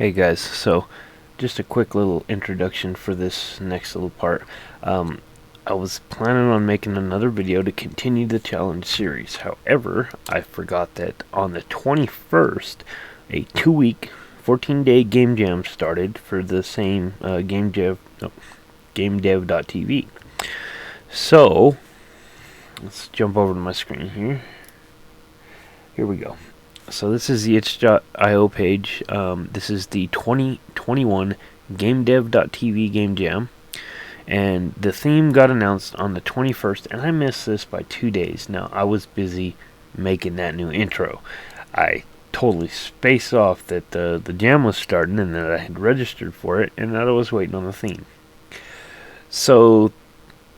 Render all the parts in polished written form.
Hey guys, so just a quick little introduction for this next little part. I was planning on making another video to continue the challenge series. However, I forgot that on the 21st, a 2-week, 14-day game jam started for the same GameDev.tv. So, let's jump over to my screen here. Here we go. So this is the itch.io page. This is the 2021 GameDev.tv Game Jam. And the theme got announced on the 21st, and I missed this by 2 days. Now, I was busy making that new intro. I totally spaced off that the jam was starting and that I had registered for it, and that I was waiting on the theme. So,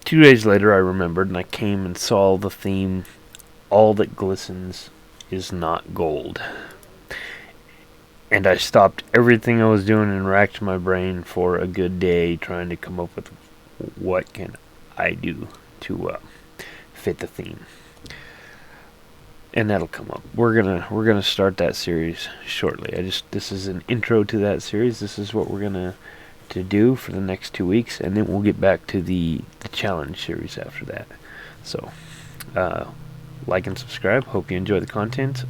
2 days later, I remembered, and I came and saw the theme, All That Glistens Is Not Gold. And I stopped everything I was doing and racked my brain for a good day trying to come up with what can I do to fit the theme. And that'll come up. We're gonna start that series shortly. This is an intro to that series. This is what we're gonna do for the next 2 weeks, and then we'll get back to the challenge series after that. So like and subscribe. Hope you enjoy the content.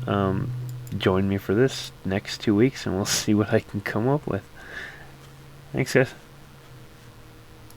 Join me for this next 2 weeks, and we'll see what I can come up with. Thanks, guys.